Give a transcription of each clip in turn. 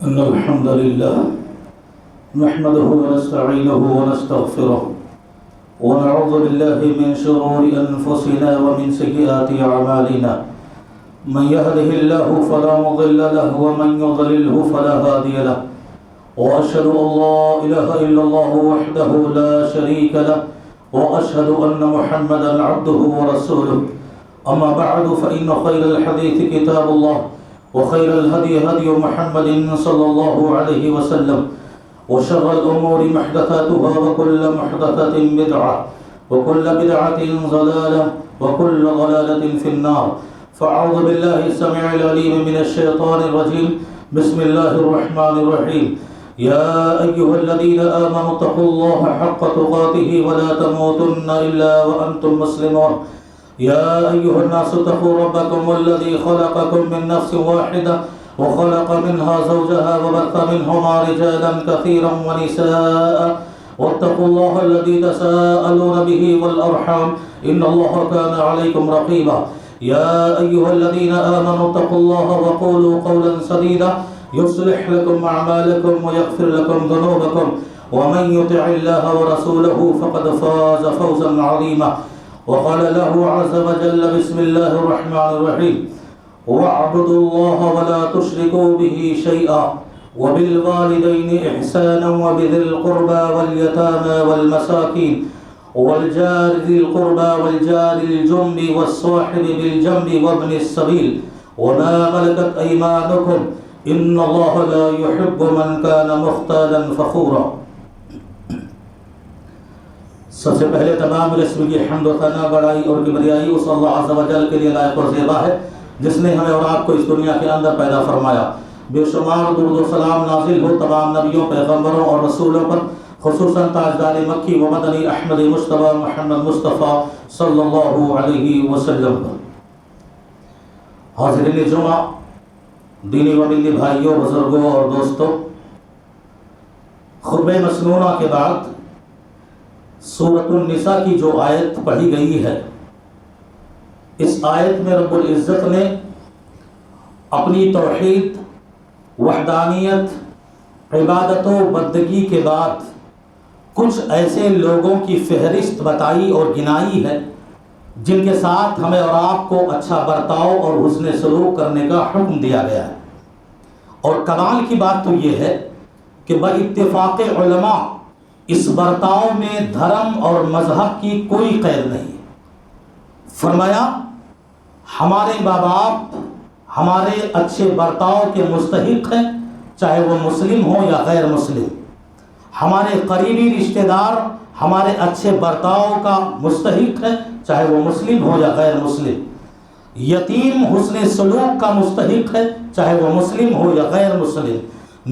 إن الحمد لله نحمده ونستعينه ونستغفره ونعوذ بالله من شرور أنفسنا ومن سيئات أعمالنا من يهده الله فلا مضل له ومن يضلله فلا هادي له وأشهد أن لا إله إلا الله وحده لا شريك له وأشهد أن محمدا عبده ورسوله أما بعد فإن خير الحديث كتاب الله وخير الهدي هدي محمد صلى الله عليه وسلم وشر الأمور محدثاتها وكل محدثة بدعة وكل بدعة ضلالة وكل ضلالة في النار فأعوذ بالله السميع العليم من الشيطان الرجيم بسم الله الرحمن الرحيم يا أيها الذين آمنوا اتقوا الله حق تقاته ولا تموتن إلا وأنتم مسلمون يا أيها الناس اتقوا ربكم الذي خلقكم من نفس واحدة وخلق منها زوجها وبث منهما رجالا كثيرا ونساء واتقوا الله الذي تساءلون به والأرحام إن الله كان عليكم رقيبا يا أيها الذين آمنوا اتقوا الله وقولوا قولا سديدا يصلح لكم أعمالكم ويغفر لكم ذنوبكم ومن يطع الله ورسوله فقد فاز فوزا عظيما وقال له عز وجل بسم الله الرحمن الرحيم واعبدوا الله ولا تشركوا به شيئا وبالوالدين إحسانا وبذي القربى واليتامى والمساكين والجار ذي القربى والجار الجنب والصاحب بالجنب وابن السبيل وما ملكت أيمانكم إن الله لا يحب من كان مختالا فخورا. سب سے پہلے تمام رسم کی حمد و ثنا بڑائی اور کبریائی اس اللہ عز و جل کے لیے لائق اور زیبا ہے جس نے ہمیں اور آپ کو اس دنیا کے اندر پیدا فرمایا. بے شمار درود و سلام نازل ہو تمام نبیوں پیغمبروں اور رسولوں پر، خصوصاً تاجدار مکی و مدنی احمد مصطفیٰ محمد مصطفیٰ صلی اللہ علیہ وسلم پر. حاضرین جمعہ، دینی و ملی بھائیوں، بزرگوں اور دوستوں، خطبہ مسنونہ کے بعد سورۃ النساء کی جو آیت پڑھی گئی ہے، اس آیت میں رب العزت نے اپنی توحید، وحدانیت، عبادت و بندگی کے بعد کچھ ایسے لوگوں کی فہرست بتائی اور گنائی ہے جن کے ساتھ ہمیں اور آپ کو اچھا برتاؤ اور حسن سلوک کرنے کا حکم دیا گیا ہے. اور کمال کی بات تو یہ ہے کہ باتفاق علماء اس برتاؤ میں دھرم اور مذہب کی کوئی قید نہیں. فرمایا ہمارے ماں باپ ہمارے اچھے برتاؤ کے مستحق ہیں، چاہے وہ مسلم ہوں یا غیر مسلم. ہمارے قریبی رشتہ دار ہمارے اچھے برتاؤ کا مستحق ہے، چاہے وہ مسلم ہو یا غیر مسلم. یتیم حسن سلوک کا مستحق ہے، چاہے وہ مسلم ہو یا غیر مسلم.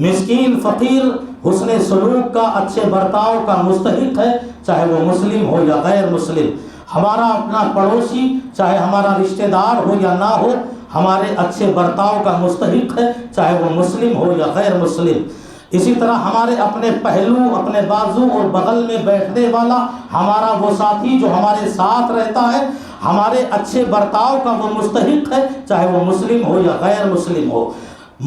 مسکین فقیر حسن سلوک کا، اچھے برتاؤ کا مستحق ہے، چاہے وہ مسلم ہو یا غیر مسلم. ہمارا اپنا پڑوسی چاہے ہمارا رشتہ دار ہو یا نہ ہو، ہمارے اچھے برتاؤ کا مستحق ہے، چاہے وہ مسلم ہو یا غیر مسلم. اسی طرح ہمارے اپنے پہلو، اپنے بازو اور بغل میں بیٹھنے والا ہمارا وہ ساتھی جو ہمارے ساتھ رہتا ہے، ہمارے اچھے برتاؤ کا وہ مستحق ہے، چاہے وہ مسلم ہو یا غیر مسلم ہو.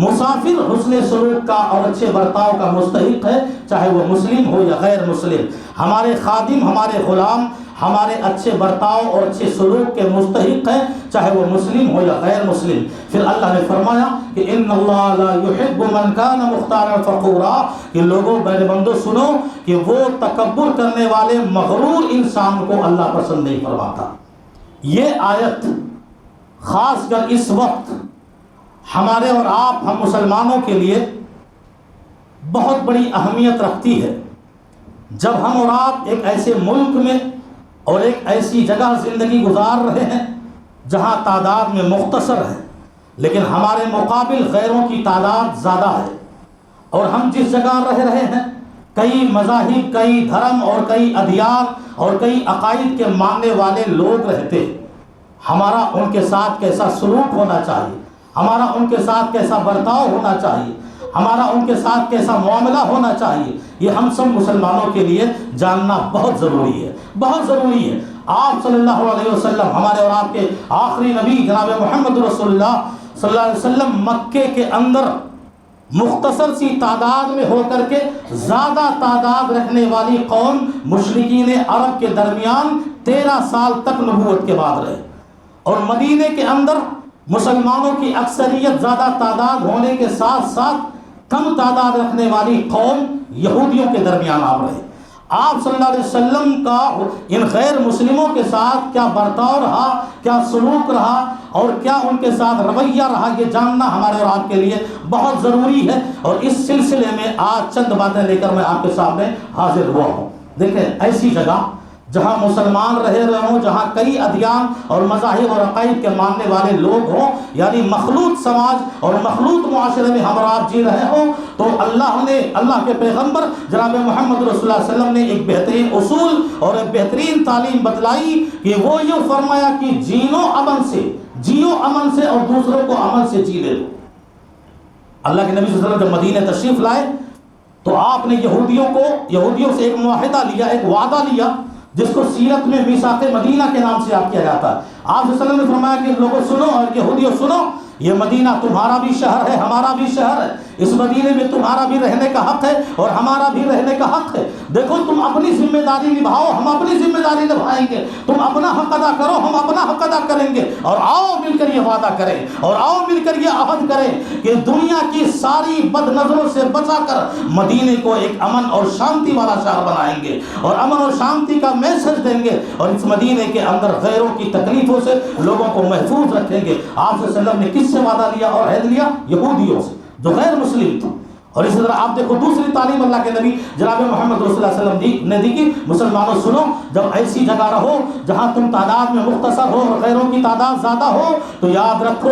مسافر حسن سلوک کا اور اچھے برتاؤ کا مستحق ہے، چاہے وہ مسلم ہو یا غیر مسلم. ہمارے خادم، ہمارے غلام ہمارے اچھے برتاؤ اور اچھے سلوک کے مستحق ہیں، چاہے وہ مسلم ہو یا غیر مسلم. پھر اللہ نے فرمایا کہ ان اللہ لا يحب من كان مختالا فخورا، کہ لوگوں، میرے بندو سنو کہ وہ تکبر کرنے والے مغرور انسان کو اللہ پسند نہیں فرماتا. یہ آیت خاص کر اس وقت ہمارے اور آپ، ہم مسلمانوں کے لیے بہت بڑی اہمیت رکھتی ہے. جب ہم اور آپ ایک ایسے ملک میں اور ایک ایسی جگہ زندگی گزار رہے ہیں جہاں تعداد میں مختصر ہے لیکن ہمارے مقابل غیروں کی تعداد زیادہ ہے، اور ہم جس جگہ رہے ہیں کئی مذاہب، کئی دھرم اور کئی ادیان اور کئی عقائد کے ماننے والے لوگ رہتے ہیں. ہمارا ان کے ساتھ کیسا سلوک ہونا چاہیے، ہمارا ان کے ساتھ کیسا برتاؤ ہونا چاہیے، ہمارا ان کے ساتھ کیسا معاملہ ہونا چاہیے، یہ ہم سب مسلمانوں کے لیے جاننا بہت ضروری ہے، بہت ضروری ہے. آپ صلی اللہ علیہ وسلم، ہمارے اور آپ کے آخری نبی جناب محمد رسول اللہ صلی اللہ علیہ وسلم، مکے کے اندر مختصر سی تعداد میں ہو کر کے زیادہ تعداد رکھنے والی قوم مشرکین عرب کے درمیان 13 سال تک نبوت کے بعد رہے، اور مدینے کے اندر مسلمانوں کی اکثریت زیادہ تعداد ہونے کے ساتھ ساتھ کم تعداد رکھنے والی قوم یہودیوں کے درمیان آپ رہے۔ آپ صلی اللہ علیہ وسلم کا ان غیر مسلموں کے ساتھ کیا برتاؤ رہا، کیا سلوک رہا، اور کیا ان کے ساتھ رویہ رہا، یہ جاننا ہمارے اور آپ کے لیے بہت ضروری ہے، اور اس سلسلے میں آج چند باتیں لے کر میں آپ کے سامنے حاضر ہوا ہوں۔ دیکھیں، ایسی جگہ جہاں مسلمان رہے ہوں، جہاں کئی ادیان اور مذاہب اور عقائد کے ماننے والے لوگ ہوں، یعنی مخلوط سماج اور مخلوط معاشرے میں ہم اور آپ جی رہے ہوں، تو اللہ کے پیغمبر جناب محمد رسول اللہ علیہ وسلم نے ایک بہترین اصول اور ایک بہترین تعلیم بتلائی کہ وہ یہ فرمایا کہ جیو امن سے اور دوسروں کو امن سے جی لے لو۔ اللہ کے نبی صلی اللہ علیہ وسلم جب مدینہ تشریف لائے تو آپ نے یہودیوں سے ایک معاہدہ لیا، ایک وعدہ لیا، جس کو سیرت میں میثاق مدینہ کے نام سے یاد کیا جاتا ہے۔ آپ صلی اللہ علیہ وسلم نے فرمایا کہ لوگوں سنو اور یہودیوں سنو، یہ مدینہ تمہارا بھی شہر ہے، ہمارا بھی شہر ہے، اس مدینے میں تمہارا بھی رہنے کا حق ہے اور ہمارا بھی رہنے کا حق ہے۔ دیکھو، تم اپنی ذمہ داری نبھاؤ، ہم اپنی ذمہ داری نبھائیں گے، تم اپنا حق ادا کرو، ہم اپنا حق ادا کریں گے، اور آؤ مل کر یہ وعدہ کریں، اور آؤ مل کر یہ عہد کریں کہ دنیا کی ساری بد نظروں سے بچا کر مدینے کو ایک امن اور شانتی والا شہر بنائیں گے، اور امن اور شانتی کا میسج دیں گے، اور اس مدینے کے اندر غیروں کی تکلیفوں سے لوگوں کو محفوظ رکھیں گے۔ آپ صلی اللہ علیہ وسلم نے کس سے وعدہ لیا اور عہد لیا؟ یہودیوں سے جو غیر مسلم تھے۔ اور اسی طرح آپ دیکھو دوسری تعلیم اللہ کے نبی جناب محمد رسول اللہ علیہ وسلم نے دی کہ مسلمانوں سنو، جب ایسی جگہ رہو جہاں تم تعداد میں مختصر ہو اور غیروں کی تعداد زیادہ ہو، تو یاد رکھو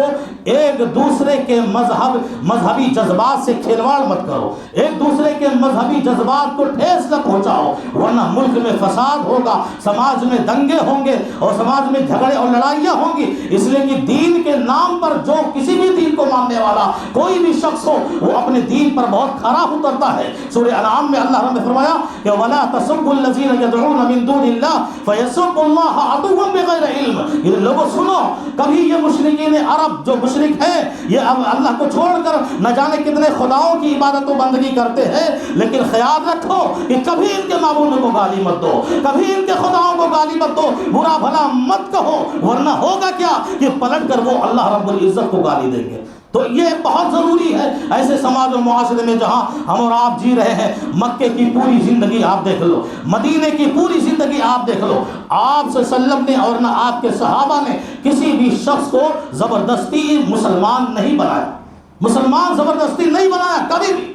ایک دوسرے کے مذہبی جذبات سے کھلواڑ مت کرو، ایک دوسرے کے مذہبی جذبات کو ٹھیس نہ پہنچاؤ، ورنہ ملک میں فساد ہوگا، سماج میں دنگے ہوں گے اور سماج میں جھگڑے اور لڑائیاں ہوں گی۔ اس لیے کہ دین کے نام پر جو کسی بھی دین کو ماننے والا کوئی بھی شخص ہو، وہ اپنے دین پر بہت خراب اترتا ہے۔ سورہ انعام میں اللہ نے فرمایا کہ وَلَا تَسُبُّوا الَّذِينَ يَدْعُونَ مِن دُونِ اللَّهِ فَيَسُبُّوا اللَّهَ عَدُوًّا بِغَيْرِ عِلْمٍ۔ یہ لوگوں سنو، کبھی یہ مشرکین عرب جو مشرک ہیں، یہ اب اللہ کو چھوڑ کر نہ جانے کتنے خداؤں کی عبادت و بندگی کرتے ہیں، لیکن خیال رکھو کہ کبھی ان کے معبودوں کو گالی مت دو، کبھی ان کے خداؤں کو گالی مت دو، برا بھلا مت کہو، ورنہ ہوگا کیا کہ پلٹ کر وہ اللہ رب العزت کو گالی دیں گے۔ تو یہ بہت ضروری ہے ایسے سماج و معاشرے میں جہاں ہم اور آپ جی رہے ہیں۔ مکے کی پوری زندگی آپ دیکھ لو، مدینے کی پوری زندگی آپ دیکھ لو، آپ صلی اللہ علیہ وسلم نے اور نہ آپ کے صحابہ نے کسی بھی شخص کو زبردستی مسلمان نہیں بنایا، مسلمان زبردستی نہیں بنایا کبھی بھی۔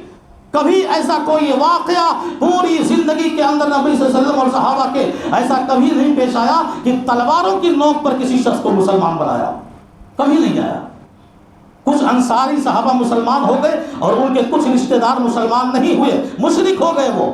کبھی ایسا کوئی واقعہ پوری زندگی کے اندر نبی صلی اللہ علیہ وسلم اور صحابہ کے ایسا کبھی نہیں پیش آیا کہ تلواروں کی نوک پر کسی شخص کو مسلمان بنایا، کبھی نہیں آیا۔ کچھ انصاری صحابہ مسلمان ہو گئے اور ان کے کچھ رشتہ دار مسلمان نہیں ہوئے، مشرک ہو گئے۔ وہ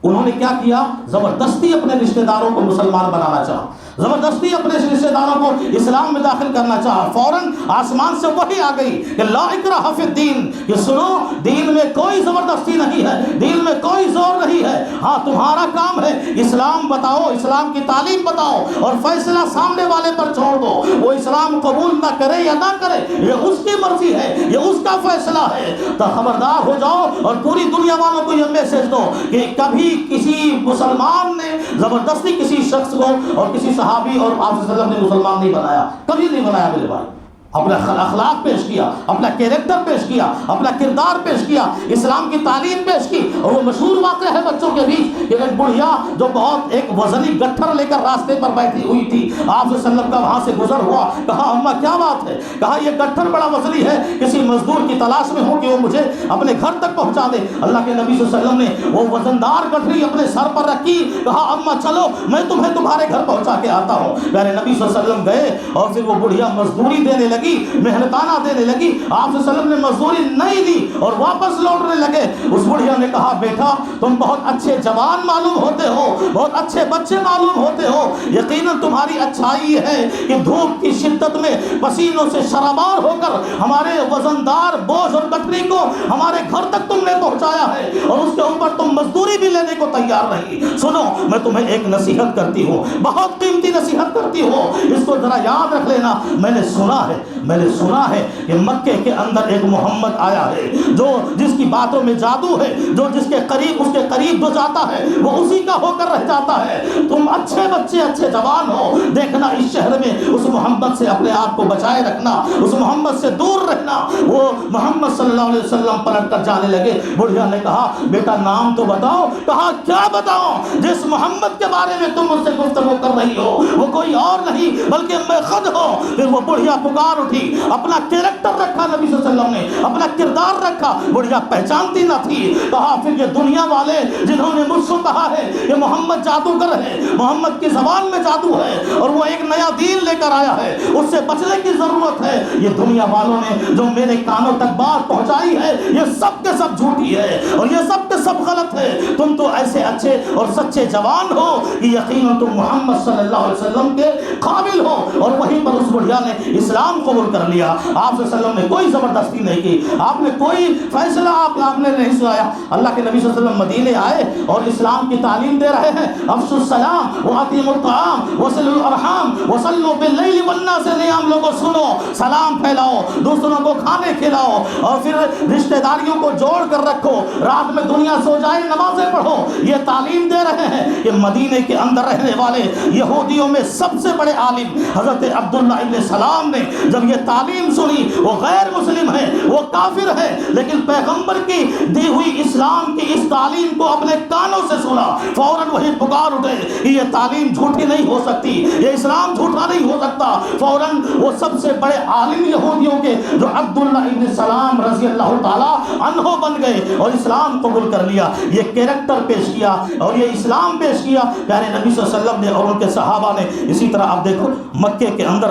انہوں نے کیا کیا؟ زبردستی اپنے رشتہ داروں کو مسلمان بنانا چاہا، زبردستی اپنے رشتہ داروں کو اسلام میں داخل کرنا چاہا۔ فوراً آسمان سے وحی آ گئی کہ لا اکراہ فی الدین، کہ سنو دین میں کوئی زبردستی نہیں ہے، دین میں کوئی زور نہیں ہے، ہاں تمہارا کام ہے اسلام بتاؤ، اسلام کی تعلیم بتاؤ، اور فیصلہ سامنے والے پر چھوڑ دو، وہ اسلام قبول نہ کرے یا نہ کرے یہ اس کی مرضی ہے، یہ اس کا فیصلہ ہے۔ تو خبردار ہو جاؤ اور پوری دنیا والوں کو یہ میسج دو کہ کبھی کسی مسلمان نے زبردستی کسی شخص کو اور کسی صحابی اور آپ صلی اللہ علیہ وسلم نے مسلمان نہیں بنایا، کبھی نہیں بنایا میرے بھائی۔ اپنا اخلاق پیش کیا، اپنا کیریکٹر پیش کیا، اپنا کردار پیش کیا، اسلام کی تعلیم پیش کی۔ اور وہ مشہور واقعہ ہے بچوں کے بیچ کہ ایک بڑھیا جو بہت ایک وزنی گٹھر لے کر راستے پر بیٹھی ہوئی تھی، آپ صلی اللہ علیہ وسلم کا وہاں سے گزر ہوا، کہا اماں کیا بات ہے؟ کہا یہ گٹھر بڑا وزنی ہے، کسی مزدور کی تلاش میں ہوں کہ وہ مجھے اپنے گھر تک پہنچا دے۔ اللہ کے نبی صلی اللہ علیہ وسلم نے وہ وزندار گٹھری اپنے سر پر رکھی، کہا اماں چلو میں تمہیں تمہارے گھر پہنچا کے آتا ہوں۔ پیارے نبی صلی اللہ علیہ وسلم گئے اور پھر وہ بڑھیا مزدوری دینے لگی، محنتانہ دینے لگی۔ آپ صلی اللہ علیہ وسلم نے مزدوری نہیں دی اور واپس لوٹنے لگے۔ اس بڑھیا نے کہا بیٹا تم بہت اچھے جوان معلوم ہوتے ہو، بہت اچھے بچے معلوم ہوتے ہو، یقیناً تمہاری اچھائی ہے کہ دھوپ کی شدت میں پسینوں سے شرابار ہو کر ہمارے وزندار بوجھ اور گٹھری کو ہمارے گھر تک تم نے پہنچایا ہے، اور اس کے اوپر تم مزدوری بھی لینے کو تیار نہیں۔ سنو میں تمہیں ایک نصیحت کرتی ہوں، بہت قیمتی نصیحت کرتی ہوں، اس کو ذرا یاد رکھ لینا۔ میں نے سنا ہے میں نے سنا ہے کہ مکے کے اندر ایک محمد آیا ہے جو جس کی باتوں میں جادو ہے، جو جس کے قریب اس کے قریب جو جاتا ہے وہ اسی کا ہو کر رہ جاتا ہے۔ تم اچھے بچے اچھے جوان ہو، دیکھنا اس شہر میں اس محمد سے اپنے آپ کو بچائے رکھنا، اس محمد سے دور رہنا۔ وہ محمد صلی اللہ علیہ وسلم پلٹ کر جانے لگے۔ بڑھیا نے کہا بیٹا نام تو بتاؤ۔ کہا کیا بتاؤں؟ جس محمد کے بارے میں تم مجھ سے گفتگو کر رہی ہو وہ کوئی اور نہیں بلکہ میں خود ہوں۔ پھر وہ بڑھیا پکار اٹھی، اپنا کیریکٹر رکھا نبی صلی اللہ علیہ وسلم نے، اپنا کردار رکھا۔ بڑھیا پہچانتی نہ تھی۔ کہا پھر یہ دنیا والے جنہوں نے مجھ سے کہا ہے کہ محمد جادوگر ہے، محمد کی زبان میں جادو ہے اور وہ ایک نیا دین لے کر آیا ہے، اس سے بچنے کی ضرورت ہے، یہ دنیا والوں نے جو میرے کانوں تک بات پہنچائی ہے یہ سب کے سب جھوٹی ہے اور یہ سب کے سب غلط ہے۔ تم تو ایسے اچھے اور سچے جوان ہو کہ یقیناً تم محمد صلی اللہ علیہ وسلم کے قابل ہو۔ اور وہیں پر اس بڑھیا نے اسلام قبول کر لیا۔ آپ صلی اللہ علیہ وسلم نے کوئی زبردستی نہیں کی، آپ نے کوئی فیصلہ آپ نے نہیں سنایا۔ اللہ کے نبی صلی اللہ علیہ وسلم مدینے آئے اور اسلام کی تعلیم دے رہے ہیں، افشوا السلام واتیموا الطعام وصلوا الارحام وصلوا باللیل والناس نیام۔ لوگوں سنو، سلام پھیلاؤ، دوسروں کو کھانے کھلاؤ اور پھر رشتہ داریوں کو جوڑ کر رکھو، رات میں دنیا سو جائے نمازیں پڑھو۔ یہ تعلیم دے رہے ہیں کہ مدینے کے اندر رہنے والے یہودیوں میں سب سے بڑے عالم حضرت عبداللہ ابن سلام نے جب یہ تعلیم سنی، وہ غیر مسلم ہے، وہ کافر ہے، لیکن پیغمبر کی دی ہوئی اسلام کی اس تعلیم کو اپنے کانوں سے سنا، فوراً وہی پکار اٹھے کہ یہ تعلیم جھوٹی نہیں ہو سکتی، یہ اسلام جھوٹا نہیں ہو سکتا۔ فوراً وہ سب سے بڑے عالم یہودیوں کے جو عبداللہ ابن سلام رضی اللہ تعالیٰ عنہ بن گئے اور اسلام قبول کر لیا۔ یہ کیریکٹر پیش کیا اور یہ اسلام پیش کیا پیارے نبی صلی اللہ علیہ وسلم نے اور ان کے صحابہ نے۔ اسی طرح آپ دیکھو مکے کے اندر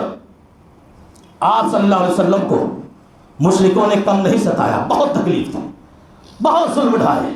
آپ صلی اللہ علیہ وسلم کو مشرکوں نے کم نہیں ستایا، بہت تکلیف تھی، بہت ظلم اٹھائے۔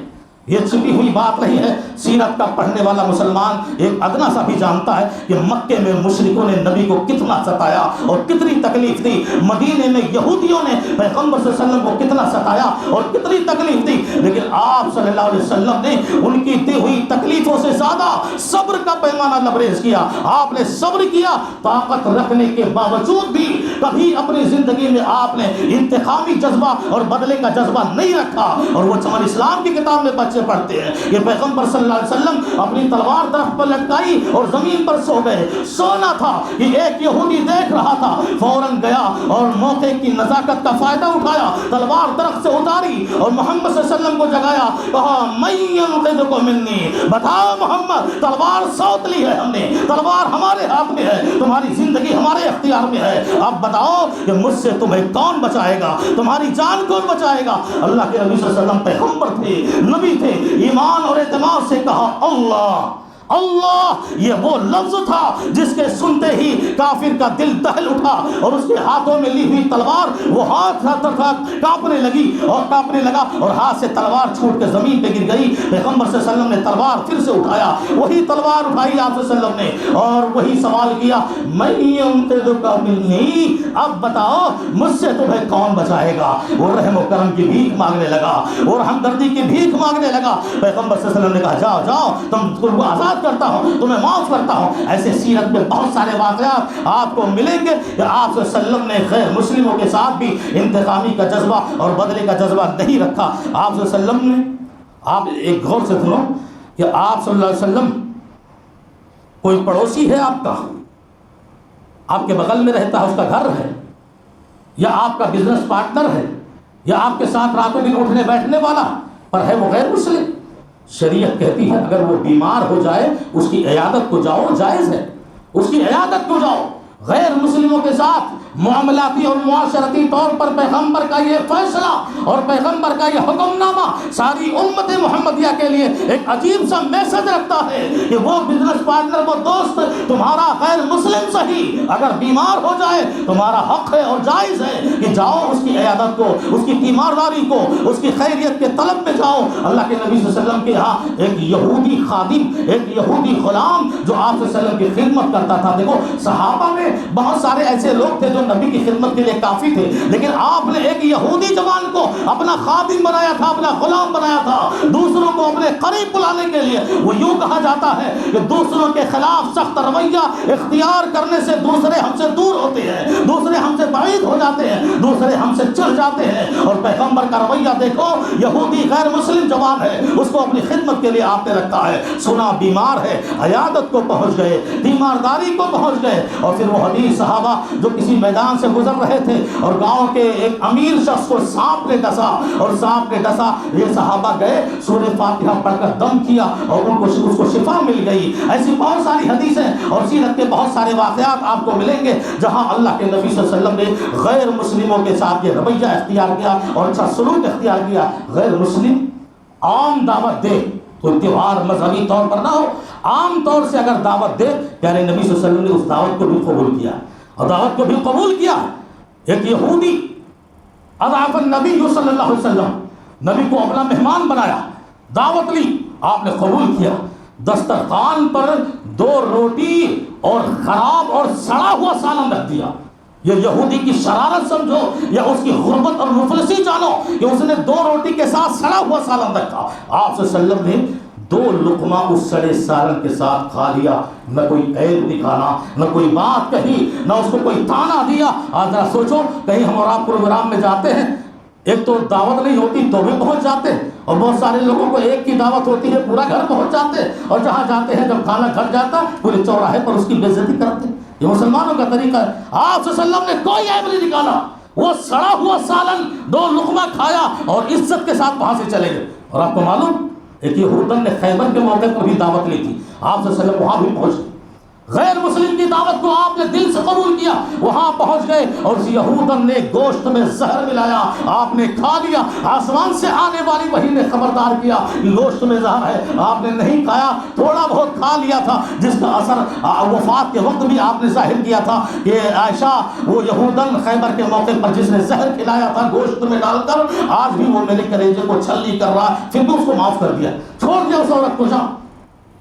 یہ چھپی ہوئی بات نہیں ہے، سیرت کا پڑھنے والا مسلمان ایک ادنا سا بھی جانتا ہے کہ مکے میں مشرکوں نے نبی کو کتنا ستایا اور کتنی تکلیف دی، مدینے میں یہودیوں نے پیغمبر صلی اللہ علیہ وسلم کو کتنا ستایا اور کتنی تکلیف دی، لیکن آپ صلی اللہ علیہ وسلم نے ان کی دی ہوئی تکلیفوں سے زیادہ صبر کا پیمانہ لبریز کیا۔ آپ نے صبر کیا، طاقت رکھنے کے باوجود بھی کبھی اپنی زندگی میں آپ نے انتقامی جذبہ اور بدلے کا جذبہ نہیں رکھا۔ اور وہ چمن اسلام کی کتاب میں بچے پڑھتے ہیں کہ پیغمبر صلی اللہ علیہ وسلم اپنی تلوار درخت پر لٹکائی اور زمین پر سو گئے۔ سونا تھا کہ ایک یہودی دیکھ رہا تھا، فوراً گیا اور موقع کی نزاکت کا فائدہ اٹھایا، تلوار درخت سے اتاری اور محمد صلی اللہ علیہ وسلم کو جگایا۔ کہا من ينقذكم مني، بتاؤ محمد تلوار سوت لی ہے ہم نے، تلوار ہمارے ہاتھ میں ہے، تمہاری زندگی ہمارے اختیار میں ہے، اب بتاؤ کہ مجھ سے تمہیں کون بچائے گا، تمہاری جان کون بچائے گا؟ اللہ کے نبی صلی اللہ علیہ وسلم پیغمبر تھے، نبی تھے، ایمان اور اعتماد سے کہا اللہ اللہ۔ یہ وہ لفظ تھا جس کے سنتے ہی کافر کا دل دہل اٹھا اور اس کے ہاتھوں میں لی ہوئی تلوار وہ ہاتھ کانپنے لگی اور کانپنے لگا اور ہاتھ سے تلوار چھوٹ کے زمین پہ گر گئی۔ پیغمبر صلی اللہ علیہ وسلم نے تلوار پھر سے اٹھایا، وہی تلوار اٹھائی آپ صلی اللہ علیہ وسلم نے اور وہی سوال کیا من ينقذك مني، اب بتاؤ مجھ سے تمہیں کون بچائے گا؟ وہ رحم و کرم کی بھیک مانگنے لگا، وہ ہمدردی کی بھیک مانگنے لگا۔ پیغمبر صلی اللہ علیہ وسلم نے کہا جاؤ جاؤ، تم کو آزاد کرتا ہوں، تمہیں معاف کرتا ہوں۔ ایسے سیرت میں بہت سارے واقعات آپ کو ملیں گے کہ آپ صلی اللہ علیہ وسلم نے غیر مسلموں کے ساتھ بھی انتقامی کا جذبہ اور بدلے کا جذبہ نہیں رکھا۔ آپ صلی اللہ علیہ وسلم نے، آپ ایک غور سے سنو کہ آپ صلی اللہ علیہ وسلم کوئی پڑوسی ہے آپ کا، آپ کے بغل میں رہتا ہے، اس کا گھر ہے، یا آپ کا بزنس پارٹنر ہے، یا آپ کے ساتھ راتوں دن اٹھنے بیٹھنے والا، پر ہے وہ غیر مسلم۔ شریعت کہتی ہے اگر وہ بیمار ہو جائے اس کی عیادت کو جاؤ، جائز ہے، اس کی عیادت کو جاؤ۔ غیر مسلموں کے ساتھ معاملاتی اور معاشرتی طور پر پیغمبر کا یہ فیصلہ اور پیغمبر کا یہ حکم نامہ ساری امت محمدیہ کے لیے ایک عجیب سا میسج رکھتا ہے کہ وہ بزنس پارٹنر، وہ دوست تمہارا غیر مسلم صحیح اگر بیمار ہو جائے تمہارا حق ہے اور جائز ہے کہ جاؤ اس کی عیادت کو، اس کی تیمارداری کو، اس کی خیریت کے طلب میں جاؤ۔ اللہ کے نبی صلی اللہ علیہ وسلم کے یہاں ایک یہودی خادم، ایک یہودی غلام جو آپ صلی اللہ علیہ وسلم کی خدمت کرتا تھا، دیکھو صحابہ میں بہت سارے ایسے لوگ تھے جو نبی کی خدمت کے لیے کافی تھے، لیکن آپ نے ایک یہودی جوان کو اپنا خادم بنایا تھا، اپنا غلام بنایا تھا، دوسروں کو اپنے قریب بلانے کے لیے۔ وہ یوں کہا جاتا ہے کہ دوسروں کے خلاف سخت رویہ اختیار کرنے سے دوسرے ہم سے دور ہوتے ہیں، دوسرے ہم سے بعید ہو جاتے ہیں، دوسرے ہم سے چڑھ جاتے ہیں۔ اور پیغمبر کا رویہ دیکھو، یہودی غیر مسلم جوان ہے، اس کو اپنی خدمت کے لیے آپ نے رکھا ہے، سنا بیمار ہے، عیادت کو پہنچ گئے، تیمارداری کو پہنچ گئے، اور پھر وہ حدیث صحابہ جو کسی میدان سے گزر رہے تھے اور گاؤں کے ایک امیر شخص کو سانپ نے ڈسا، اور سانپ نے ڈسا، یہ صحابہ گئے سورہ فاتحہ پڑھ کر دم کیا اور ان کو اس کو شفا مل گئی۔ ایسی بہت ساری حدیثیں اور سیرت کے بہت سارے واقعات آپ کو ملیں گے جہاں اللہ کے نبی صلی اللہ علیہ وسلم نے غیر مسلموں کے ساتھ یہ رویہ اختیار کیا اور اچھا سلوک اختیار کیا۔ غیر مسلم عام دعوت دے، کوئی تہوار مذہبی طور پر نہ ہو، عام طور سے اگر دعوت دے، پیارے نبی صلی اللہ علیہ وسلم نے اس دعوت کو بھی قبول کیا اور دعوت کو بھی قبول کیا۔ ایک یہودی اضاف النبی صلی اللہ علیہ وسلم، نبی کو اپنا مہمان بنایا، دعوت لی، آپ نے قبول کیا، دسترخوان پر 2 روٹی اور خراب اور سڑا ہوا سالن رکھ دیا۔ یہ یہودی کی شرارت سمجھو یا اس کی غربت اور مفلسی جانو کہ اس نے 2 روٹی کے ساتھ سڑا ہوا سالن رکھا۔ آپ صلی اللہ علیہ وسلم نے 2 لقمہ اس سڑے سالن کے ساتھ کھا لیا، نہ کوئی عیب دکھانا، نہ کوئی بات کہی، نہ اس کو کوئی تانا دیا۔ آج ذرا سوچو، کہیں ہم اور آپ پروگرام میں جاتے ہیں، ایک تو دعوت نہیں ہوتی تو بھی پہنچ جاتے ہیں، اور بہت سارے لوگوں کو ایک کی دعوت ہوتی ہے پورا گھر پہنچ جاتے ہیں، اور جہاں جاتے ہیں جب کھانا گھر جاتا پورے چوراہے پر اس کی بے عزتی کرتے ہیں۔ یہ مسلمانوں کا طریقہ ہے۔ آپ صلی اللہ علیہ وسلم نے کوئی عیب نہیں نکالا، وہ سڑا ہوا سالن 2 لقمہ کھایا اور عزت کے ساتھ وہاں سے چلے گئے۔ اور آپ کو معلوم ایک یہودن نے خیبر کے موقع پر بھی دعوت لی تھی، آپ صلی اللہ علیہ وسلم وہاں بھی پہنچ گئے، غیر مسلم کی دعوت کو آپ نے دل سے قبول کیا، وہاں پہنچ گئے اور اس یہودن نے گوشت میں زہر ملایا، آپ نے کھا لیا۔ آسمان سے آنے والی وحی نے خبردار کیا کہ گوشت میں زہر ہے، آپ نے نہیں کھایا، تھوڑا بہت کھا لیا تھا، جس کا اثر وفات کے وقت بھی آپ نے ظاہر کیا تھا کہ عائشہ وہ یہودن خیبر کے موقع پر جس نے زہر کھلایا تھا گوشت میں ڈال کر، آج بھی وہ میرے کلیجے کو چھلنی کر رہا، پھر بھی اس کو معاف کر دیا، چھوڑ دیا اس عورت کو جا۔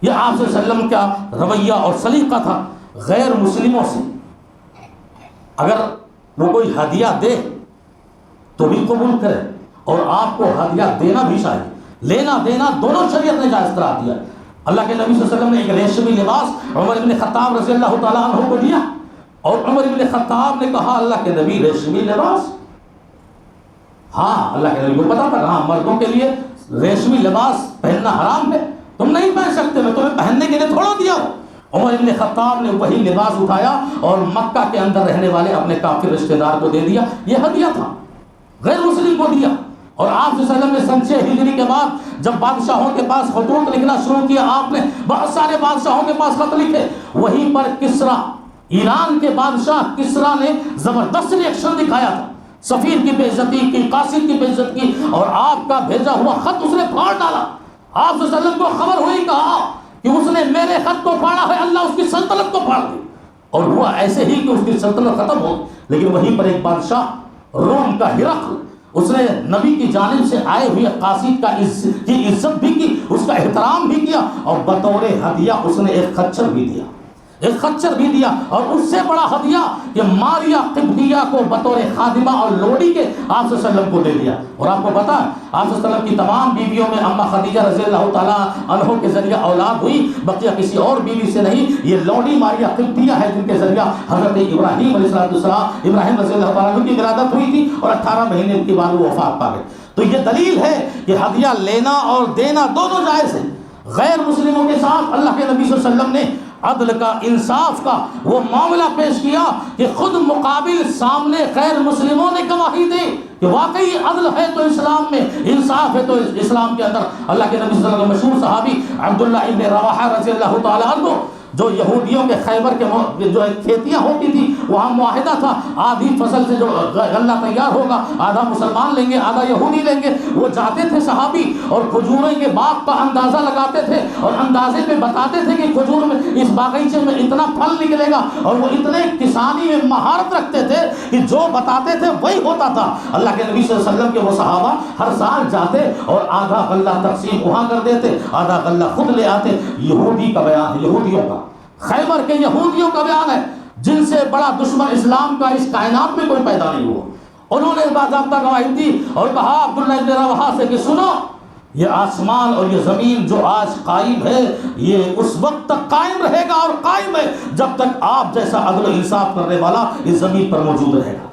یہ آپ صلی اللہ علیہ وسلم کا رویہ اور سلیقہ تھا۔ غیر مسلموں سے اگر وہ کوئی ہدیہ دے تو بھی قبول کرے، اور آپ کو ہدیہ دینا بھی چاہیے، لینا دینا دونوں شریعت نے جائز قرار دیا۔ اللہ کے نبی صلی اللہ علیہ وسلم نے ایک ریشمی لباس عمر بن خطاب رضی اللہ تعالیٰ عنہ کو دیا، اور عمر بن خطاب نے کہا اللہ کے نبی ریشمی لباس، ہاں اللہ کے نبی کو پتا تھا ہاں مردوں کے لیے ریشمی لباس پہننا حرام ہے، تم نہیں پہن سکتے، میں تمہیں پہننے کے لیے تھوڑا دیا ہوں۔ عمر بن خطاب نے وہی لباس اٹھایا اور مکہ کے اندر رہنے والے اپنے کافر رشتہ دار کو دے دیا، یہ ہدیہ تھا، غیر مسلم کو دیا۔ اور آپ صلی اللہ علیہ وسلم نے سن 6 ہجری کے بعد جب بادشاہوں کے پاس خطوط لکھنا شروع کیا، آپ نے بہت سارے بادشاہوں کے پاس خط لکھے، وہیں پر کسرا، ایران کے بادشاہ کسرا نے زبردست ریئیکشن دکھایا تھا، سفیر کی بے عزتی کی، قاصد کی بے عزتی کی، اور آپ کا بھیجا ہوا خط اس نے پھاڑ ڈالا۔ آپ صلی اللہ علیہ وسلم کو خبر ہوئی، کہا کہ اس نے میرے خط کو پھاڑا ہے، اللہ اس کی سلطنت کو پھاڑ دی، اور ہوا ایسے ہی کہ اس کی سلطنت ختم ہو۔ لیکن وہیں پر ایک بادشاہ روم کا ہرقل، اس نے نبی کی جانب سے آئے ہوئے قاصد کی عزت بھی کی، اس کا احترام بھی کیا، اور بطور ہدیہ اس نے ایک خچر بھی دیا، ایک خچر بھی دیا، اور اس سے بڑا ہدیہ کہ ماریا قبطیہ کو بطور خادمہ اور لوڑی کے آپ صلی اللہ علیہ وسلم کو دے دیا۔ اور آپ کو پتا ہے آپ صلی اللہ علیہ وسلم کی تمام بیویوں میں اما خدیجہ رضی اللہ تعالیٰ عنہ کے ذریعہ اولاد ہوئی، بقیہ کسی اور بیوی سے نہیں۔ یہ لوڑی ماریا قبطیہ ہے جن کے ذریعہ حضرت ابراہیم علیہ السلام، ابراہیم رضی اللہ تعالیٰ عنہ کی ولادت ہوئی تھی، اور 18 مہینے کے بعد وہ وفات پا گئے۔ تو یہ دلیل ہے کہ ہدیہ لینا اور دینا دونوں جائز ہے۔ غیر مسلموں کے ساتھ اللہ کے نبی صلی اللہ علیہ وسلم نے عدل کا، انصاف کا وہ معاملہ پیش کیا کہ خود مقابل سامنے غیر مسلموں نے گواہی دی کہ واقعی عدل ہے تو اسلام میں، انصاف ہے تو اسلام کے اندر۔ اللہ کے نبی صلی اللہ علیہ وسلم مشہور صحابی عبداللہ ابن رواحہ رضی اللہ تعالیٰ عنہ، جو یہودیوں کے خیبر کے جو کھیتیاں ہوتی تھی وہاں معاہدہ تھا، آدھی فصل سے جو غلہ تیار ہوگا آدھا مسلمان لیں گے آدھا یہودی لیں گے۔ وہ جاتے تھے صحابی اور کھجوروں کے باغ کا اندازہ لگاتے تھے اور اندازے پہ بتاتے تھے کہ کھجور میں اس باغیچے میں اتنا پھل نکلے گا، اور وہ اتنے کسانی میں مہارت رکھتے تھے کہ جو بتاتے تھے وہی ہوتا تھا۔ اللہ کے نبی صلی اللہ علیہ وسلم کے وہ صحابہ ہر سال جاتے اور آدھا غلہ تقسیم وہاں کر دیتے، آدھا غلہ خود لے آتے۔ یہودی کا بیان ہے، یہودیوں کا، خیبر کے یہودیوں کا بیان ہے۔ جن سے بڑا دشمن اسلام کا اس کائنات میں کوئی پیدا نہیں ہوا. انہوں نے باضابطہ گواہی دی اور کہا عبداللہ ابن رواحہ سے کہ سنو، یہ آسمان اور یہ زمین جو آج قائم ہے یہ اس وقت تک قائم رہے گا اور قائم ہے جب تک آپ جیسا عدل و انصاف کرنے والا اس زمین پر موجود رہے گا.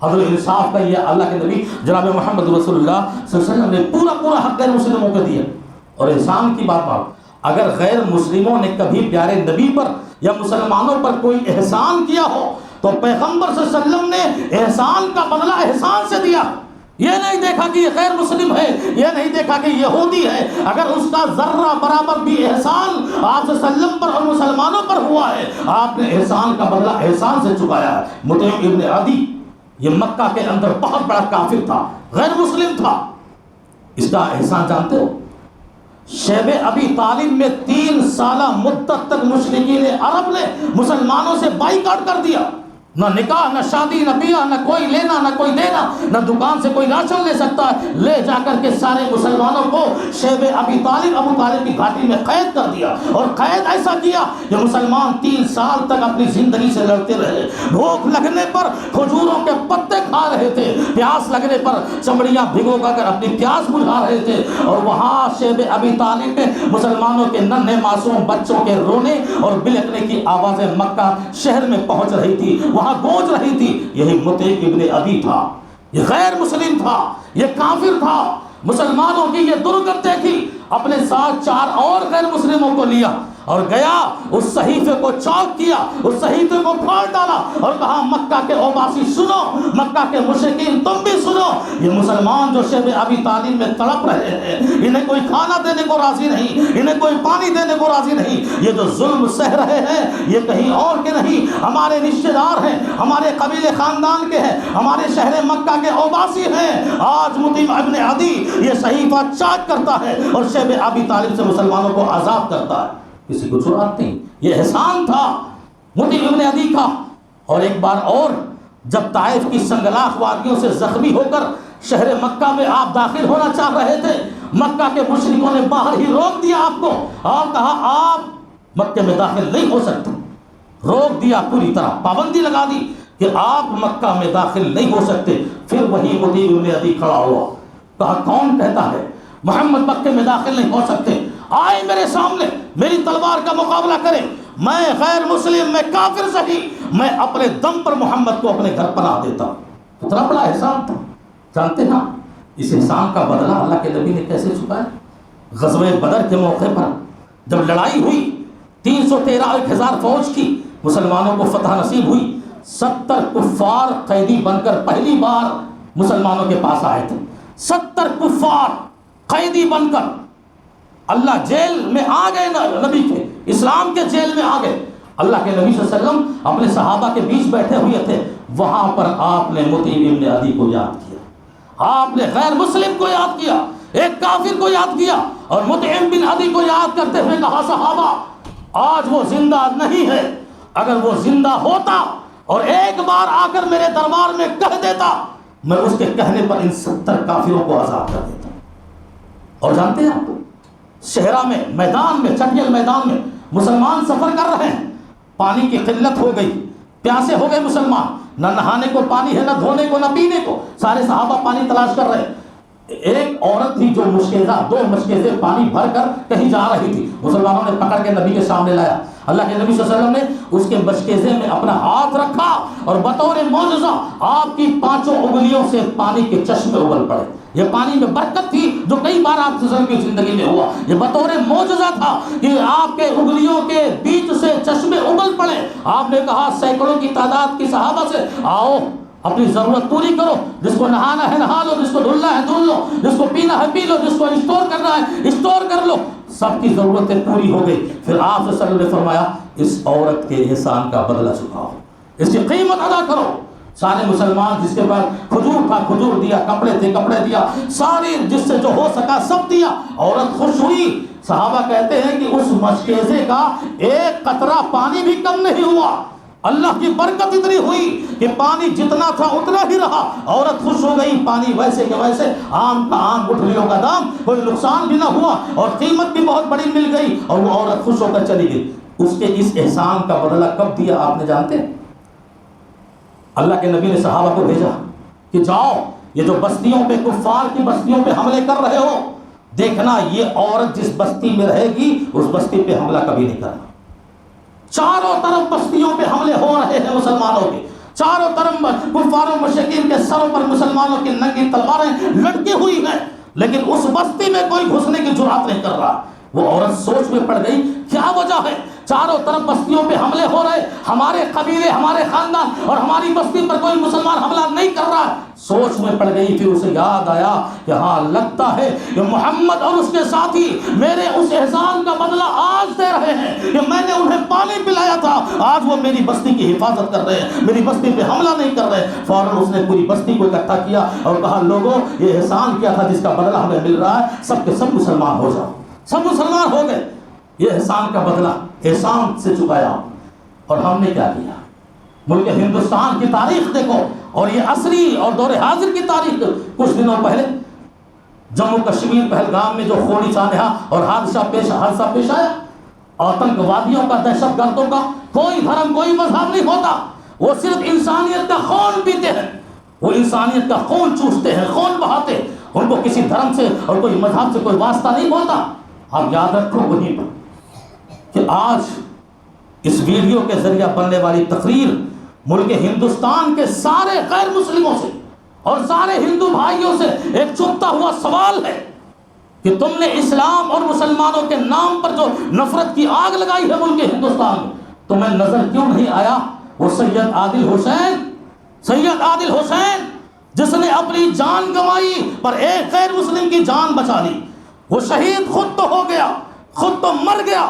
عدل و انصاف کا یہ اللہ کے نبی جناب محمد رسول اللہ صلی اللہ علیہ وسلم نے پورا حق غیر مسلموں کو دیا. اور احسان کی بات اگر غیر مسلموں نے کبھی پیارے نبی پر یا مسلمانوں پر کوئی احسان کیا ہو تو پیغمبر صلی اللہ علیہ وسلم نے احسان کا بدلہ احسان سے دیا. یہ نہیں دیکھا کہ یہ غیر مسلم ہے، یہ نہیں دیکھا کہ یہ یہودی ہے، اگر اس کا ذرہ برابر بھی احسان آپ صلی اللہ علیہ وسلم پر اور مسلمانوں پر ہوا ہے آپ نے احسان کا بدلہ احسان سے چکایا ہے. مطعم ابن عدی یہ مکہ کے اندر بہت بڑا کافر تھا، غیر مسلم تھا. اس کا احسان جانتے ہو؟ شیب ابی طالب میں 3 سالہ مدت تک مشرکین عرب نے مسلمانوں سے بائیکاٹ کر دیا. نہ نکاح، نہ شادی، نہ بیاہ، نہ کوئی لینا، نہ کوئی دینا، نہ دکان سے کوئی راشن لے سکتا ہے. لے جا کر کے سارے مسلمانوں کو شیب ابو طالب کی گھاٹی میں قید کر دیا. اور قید ایسا کیا کہ مسلمان 3 سال تک اپنی زندگی سے لڑتے رہے. بھوک لگنے پر کھجوروں کے پتے کھا رہے تھے، پیاس لگنے پر چمڑیاں بھگو کر اپنی پیاس بجھا رہے تھے. اور وہاں شیب ابی طالب میں مسلمانوں کے ننھے معصوم بچوں کے رونے اور بلکنے کی آوازیں مکہ شہر میں پہنچ رہی تھی، وہاں گونج رہی تھی. یہی مطعم ابن عدی تھا، یہ غیر مسلم تھا، یہ کافر تھا. مسلمانوں کی یہ درگتیں تھی. اپنے ساتھ 4 اور غیر مسلموں کو لیا اور گیا، اس صحیفے کو چاک کیا، اس صحیفے کو پھاڑ ڈالا اور کہا مکہ کے اوباسی سنو، مکہ کے مشرکین تم بھی سنو. یہ مسلمان جو شیب ابی طالب میں تڑپ رہے ہیں، انہیں کوئی کھانا دینے کو راضی نہیں، انہیں کوئی پانی دینے کو راضی نہیں. یہ جو ظلم سہ رہے ہیں یہ کہیں اور کے نہیں، ہمارے رشتہ دار ہیں، ہمارے قبیلے خاندان کے ہیں، ہمارے شہر مکہ کے اوباسی ہیں. آج مطعم ابن عدی یہ صحیفہ چاک کرتا ہے اور شیب ابی طالب سے مسلمانوں کو عذاب کرتا ہے. کسی کو جرات نہیں. یہ احسان تھا مطعم ابن عدی کا. اور ایک بار اور جب طائف کی سنگلاخ وادیوں سے زخمی ہو کر شہر مکہ میں آپ داخل ہونا چاہ رہے تھے، مکہ کے مشرکوں نے باہر ہی روک دیا آپ کو اور کہا آپ مکہ میں داخل نہیں ہو سکتے. روک دیا، پوری طرح پابندی لگا دی کہ آپ مکہ میں داخل نہیں ہو سکتے. پھر وہی مطعم ابن عدی کھڑا ہوا، کہا کون کہتا ہے محمد مکہ میں داخل نہیں ہو سکتے؟ آئے میرے سامنے، میری تلوار کا مقابلہ کریں. میں غیر مسلم، میں کافر صحیح، میں اپنے دم پر محمد کو اپنے گھر پناہ دیتا. اتنا بڑا احسان تھا. جانتے نا اس احسان کا بدلہ اللہ کے نبی نے کیسے چکایا؟ غزوہ بدر کے موقع پر جب لڑائی ہوئی، 313,000 فوج کی مسلمانوں کو فتح نصیب ہوئی. 70 کفار قیدی بن کر پہلی بار مسلمانوں کے پاس آئے تھے. 70 کفار قیدی بن کر اللہ جیل میں آ گئے، نبی کے اسلام کے جیل میں آ گئے. اللہ کے نبی صلی اللہ علیہ وسلم اپنے صحابہ کے بیچ بیٹھے ہوئے تھے. وہاں پر آپ نے مطعم ابن عدی کو یاد کیا، آپ نے غیر مسلم کو یاد کیا، ایک کافر کو یاد کیا اور مطعم بن عدی کو یاد کرتے ہوئے کہا صحابہ آج وہ زندہ نہیں ہے، اگر وہ زندہ ہوتا اور ایک بار آ کر میرے دربار میں کہہ دیتا میں اس کے کہنے پر ان 70 کافروں کو آزاد کر دیتا. اور جانتے ہیں آپ صحرا میں، میدان میں، چٹیل میدان میں مسلمان سفر کر رہے ہیں، پانی کی قلت ہو گئی، پیاسے ہو گئے مسلمان، نہ نہانے کو پانی ہے، نہ دھونے کو، نہ پینے کو. سارے صحابہ پانی تلاش کر رہے ہیں. ایک عورت تھی جو مشکیزہ 2 مشکیزیں پانی بھر کر کہیں جا رہی تھی. مسلمانوں نے پکڑ کے نبی کے سامنے لایا. اللہ کے نبی صلی اللہ علیہ وسلم نے اس کے مشکیزے میں اپنا ہاتھ رکھا اور بطور معجزہ آپ کی 5 انگلیوں سے پانی کے چشمے ابل پڑے. یہ پانی میں برکت تھی جو کئی بار آپ کی زندگی میں ہوا. یہ بطور معجزہ تھا کہ آپ کے انگلیوں کے بیچ سے چشمے ابل پڑے. آپ نے کہا سینکڑوں کی تعداد کی صحابہ سے آؤ اپنی ضرورت پوری کرو، جس کو نہانا ہے نہا لو، جس کو دھلنا ہے دھل لو، جس کو پینا ہے پی لو، جس کو اسٹور کرنا ہے اسٹور کر لو. سب کی ضرورتیں پوری ہو گئی. پھر آپ صلی اللہ علیہ وسلم نے فرمایا اس عورت کے احسان کا بدلہ چکاؤ، اس کی قیمت ادا کرو. سارے مسلمان جس کے پاس کھجور تھا کھجور دیا، کپڑے تھے کپڑے دیا، ساری جس سے جو ہو سکا سب دیا. عورت خوش ہوئی. صحابہ کہتے ہیں کہ اس مشکیزے کا ایک قطرہ پانی بھی کم نہیں ہوا. اللہ کی برکت اتنی ہوئی کہ پانی جتنا تھا اتنا ہی رہا. عورت خوش ہو گئی، پانی ویسے کہ ویسے، آم کا آم، گٹھلیوں کا دام، کوئی نقصان بھی نہ ہوا اور قیمت بھی بہت بڑی مل گئی اور وہ عورت خوش ہو کر چلی گئی. اس کے اس احسان کا بدلہ کب دیا آپ نے جانتے ہیں؟ اللہ کے نبی نے صحابہ کو بھیجا کہ جاؤ یہ جو بستیوں پہ کفار کی بستیوں پہ حملے کر رہے ہو، دیکھنا یہ عورت جس بستی میں رہے گی اس بستی پہ حملہ کبھی نہیں کرنا۔ چاروں طرف بستیوں پہ حملے ہو رہے ہیں مسلمانوں کے، چاروں طرف کفار و مشرکین کے سروں پر مسلمانوں کی ننگی تلواریں لٹکی ہوئی ہیں، لیکن اس بستی میں کوئی گھسنے کی جرات نہیں کر رہا۔ وہ عورت سوچ میں پڑ گئی، کیا وجہ ہے چاروں طرف بستیوں پہ حملے ہو رہے، ہمارے قبیلے ہمارے خاندان اور ہماری بستی پر کوئی مسلمان حملہ نہیں کر رہا؟ سوچ میں پڑ گئی۔ پھر اسے یاد آیا کہ ہاں لگتا ہے کہ محمد اور اس کے ساتھی میرے اس احسان کا بدلہ آج دے رہے ہیں کہ میں نے انہیں پانی پلایا تھا، آج وہ میری بستی کی حفاظت کر رہے ہیں، میری بستی پہ حملہ نہیں کر رہے۔ فوراً اس نے پوری بستی کو اکٹھا کیا اور کہا لوگوں یہ احسان کیا تھا جس کا بدلہ ہمیں مل رہا ہے، سب کے سب مسلمان ہو جاؤ۔ سب مسلمان ہو گئے، یہ احسان کا بدلہ احسان سے چکایا۔ اور ہم نے کیا کیا؟ ملک ہندوستان کی تاریخ دیکھو، اور یہ عصری اور دور حاضر کی تاریخ۔ کچھ دنوں پہلے جموں کشمیر پہلگام میں جو خونی سانحہ اور حادثہ پیش آیا، آتنکوادیوں کا، دہشت گردوں کا کوئی دھرم کوئی مذہب نہیں ہوتا، وہ صرف انسانیت کا خون پیتے ہیں، وہ انسانیت کا خون چوستے ہیں، خون بہاتے ہیں، ان کو کسی دھرم سے اور کوئی مذہب سے کوئی واسطہ نہیں ہوتا۔ آپ یاد رکھو وہیں پر کہ آج اس ویڈیو کے ذریعہ بننے والی تقریر ملک ہندوستان کے سارے غیر مسلموں سے اور سارے ہندو بھائیوں سے ایک چبھتا ہوا سوال ہے کہ تم نے اسلام اور مسلمانوں کے نام پر جو نفرت کی آگ لگائی ہے ملک ہندوستان میں، تمہیں نظر کیوں نہیں آیا وہ سید عادل حسین جس نے اپنی جان گنوائی پر ایک غیر مسلم کی جان بچا لی؟ وہ شہید خود تو ہو گیا، خود تو مر گیا،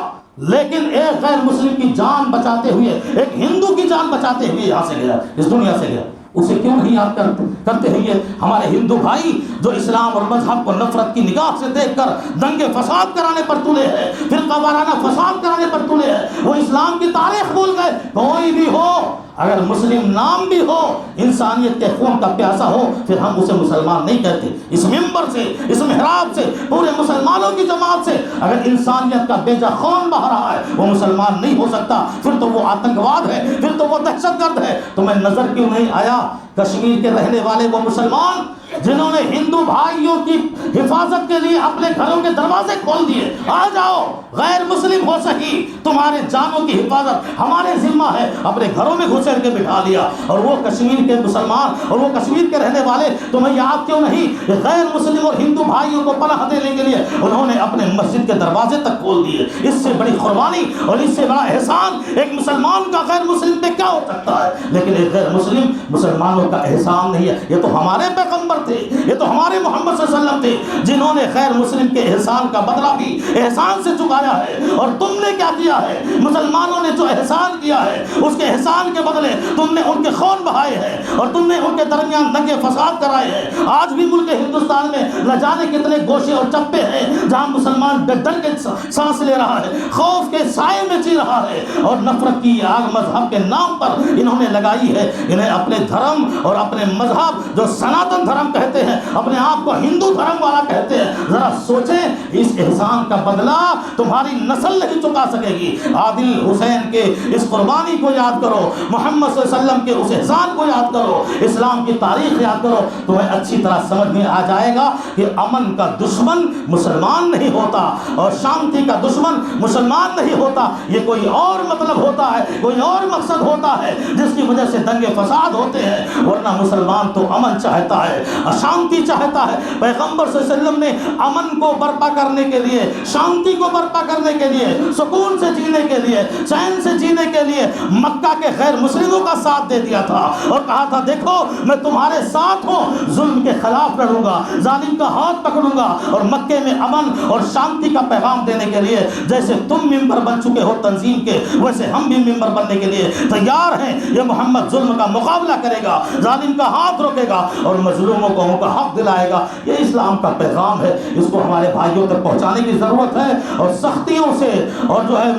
لیکن ایک غیر مسلم کی جان بچاتے ہوئے، ایک ہندو کی جان بچاتے ہوئے یہاں سے گیا، اس دنیا سے گیا۔ اسے کیوں نہیں یاد کرتے ہیں یہ ہمارے ہندو بھائی جو اسلام اور مذہب کو نفرت کی نگاہ سے دیکھ کر دنگے فساد کرانے پر تلے ہیں، فرقہ وارانہ فساد کرانے پر تلے ہیں، وہ اسلام کی تاریخ بھول گئے۔ کوئی بھی ہو، اگر مسلم نام بھی ہو، انسانیت کے خون کا پیاسا ہو، پھر ہم اسے مسلمان نہیں کہتے۔ اس منبر سے، اس محراب سے، پورے مسلمانوں کی جماعت سے اگر انسانیت کا بیجا خون بہہ رہا ہے، وہ مسلمان نہیں ہو سکتا، پھر تو وہ آتنکواد ہے، پھر تو وہ دہشت گرد ہے۔ تمہیں نظر کیوں نہیں آیا کشمیر کے رہنے والے وہ مسلمان جنہوں نے ہندو بھائیوں کی حفاظت کے لیے اپنے گھروں کے دروازے کھول دیے؟ آ جاؤ، غیر مسلم ہو سکی، تمہارے جانوں کی حفاظت ہمارے ذمہ ہے، اپنے گھروں میں گھسیٹ کے بٹھا لیا۔ اور وہ کشمیر کے مسلمان اور وہ کشمیر کے رہنے والے تمہیں یاد کیوں نہیں کہ غیر مسلم اور ہندو بھائیوں کو پناہ دینے کے لیے انہوں نے اپنے مسجد کے دروازے تک کھول دیے؟ اس سے بڑی قربانی اور اس سے بڑا احسان ایک مسلمان کا غیر مسلم پہ کیا ہو سکتا ہے؟ لیکن ایک غیر مسلم مسلمانوں کا احسان نہیں ہے۔ یہ تو ہمارے پیغمبر تھے، یہ تو ہمارے محمد صلی اللہ علیہ وسلم تھے جنہوں نے غیر مسلم کے احسان کا بدلہ بھی احسان سے چکایا ہے۔ اور تم نے کیا کیا ہے؟ مسلمانوں نے جو احسان کیا ہے اس کے احسان کے بدلے تم نے ان کے خون بہائے ہیں اور تم نے ان کے درمیان دنگے فساد کرائے ہیں۔ آج بھی ملک ہندوستان میں نہ جانے کتنے گوشے اور چپے ہیں جہاں مسلمان ڈر کے سانس لے رہا ہے، خوف کے سائے میں جی رہا ہے، اور نفرت کی آگ مذہب کے نام پر انہوں نے لگائی ہے۔ انہیں اپنے دھرم اور اپنے مذہب جو سناتن دھرم کہتے ہیں، اپنے آپ کو ہندو دھرم والا کہتے ہیں، ذرا سوچیں اس احسان کا بدلہ تمہاری نسل نہیں چکا سکے گی۔ عادل حسین کے اس قربانی کو یاد کرو، محمد صلی اللہ علیہ وسلم کے اس احسان کو یاد کرو، اسلام کی تاریخ یاد کرو، تمہیں اچھی طرح سمجھ میں آ جائے گا کہ امن کا دشمن مسلمان نہیں ہوتا اور شانتی کا دشمن مسلمان نہیں ہوتا۔ یہ کوئی اور مطلب ہوتا ہے، کوئی اور مقصد ہوتا ہے جس کی وجہ سے دنگے فساد ہوتے ہیں، ورنہ مسلمان تو امن چاہتا ہے، شانتی چاہتا ہے۔ پیغمبر صلی اللہ علیہ وسلم نے امن کو برپا کرنے کے لیے، شانتی کو برپا کرنے کے لیے، سکون سے جینے کے لیے، چین سے جینے کے لیے مکہ کے غیر مسلموں کا ساتھ دے دیا تھا اور کہا تھا دیکھو میں تمہارے ساتھ ہوں، ظلم کے خلاف لڑوں گا، ظالم کا ہاتھ پکڑوں گا، اور مکے میں امن اور شانتی کا پیغام دینے کے لیے جیسے تم ممبر بن چکے ہو تنظیم کے، ویسے ہم بھی ممبر بننے کے لیے تیار ہیں۔ یہ محمد ظلم کا مقابلہ کرے گا، ظالم کا ہاتھ روکے گا اور مظلوموں کو ان کا حق دلائے گا۔ یہ اسلام کا پیغام ہے، اس کو ہمارے بھائیوں تک پہنچانے کی ضرورت ہے، اور سختیوں سے اور جو ہے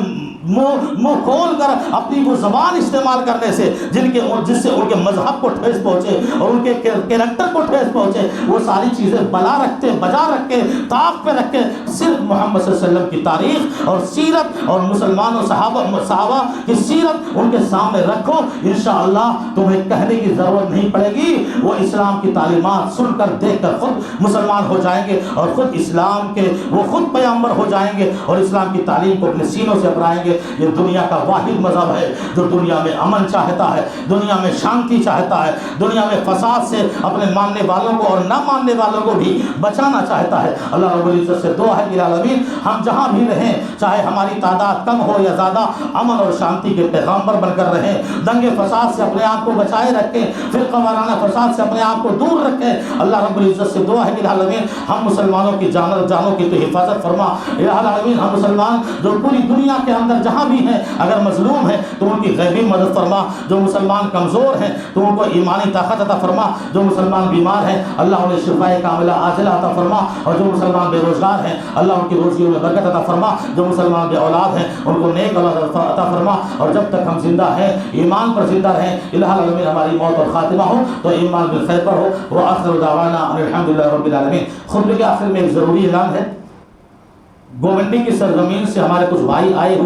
منہ کھول کر اپنی وہ زبان استعمال کرنے سے جس سے ان کے مذہب کو ٹھیس پہنچے اور ان کے کیریکٹر کو ٹھیس پہنچے، وہ ساری چیزیں بجا رکھ کے طاق پہ رکھ کے صرف محمد صلی اللہ علیہ وسلم کی تاریخ اور سیرت اور مسلمانوں صحابہ کی سیرت ان کے سامنے رکھو، انشاءاللہ تمہیں کہنے کی ضرورت نہیں پڑے گی، وہ اسلام کی تعلیمات سن کر دیکھ کر خود مسلمان ہو جائیں گے اور خود اسلام کے وہ خود پیغمبر ہو جائیں گے اور اسلام کی تعلیم کو اپنے سینوں سے اپنائیں گے۔ یہ دنیا کا واحد مذہب ہے جو دنیا میں امن چاہتا ہے، دنیا میں شانتی چاہتا ہے، دنیا میں فساد سے اپنے ماننے والوں کو اور نہ ماننے والوں کو بھی بچانا چاہتا ہے۔ اللہ رب العزت سے دعا ہے کہ العالمین ہم جہاں بھی رہیں، چاہے ہماری تعداد کم ہو یا زیادہ، امن اور شانتی کے پیغامبر بن کر رہیں، دنگے فساد سے اپنے آپ کو بچائے رکھیں، فرقہ وارانہ فساد سے اپنے آپ کو دور رکھیں۔ اللہ رب العزت سے دعا ہے کہ العالمین ہم مسلمانوں کی جانوں کی تو حفاظت فرما۔ العالمین ہم مسلمان جو پوری دنیا کے اندر جہاں بھی ہیں اگر مظلوم ہیں تو ان کی غیبی مدد فرما، جو مسلمان کمزور ہیں تو ان کو ایمانی طاقت عطا فرما، جو مسلمان بیمار ہیں اللہ انہیں شفاء کاملہ عاجلہ عطا فرما، اور جو مسلمان بے روزگار ہیں اللہ ان کی روزیوں میں برکت عطا فرما، جو مسلمان بے اولاد ہیں ان کو نیک اولاد عطا فرما، اور جب تک ہم زندہ ہیں ایمان پر زندہ رہیں، الہ العالمین ہماری موت اور خاتمہ ہو تو ایمان بالخیر پر ہو۔ وآخر دعوانا الحمدللہ رب العالمین۔ خطبے کے آخر میں ایک ضروری اعلان ہے، گوونڈی کی سرزمین سے ہمارے کچھ بھائی آئے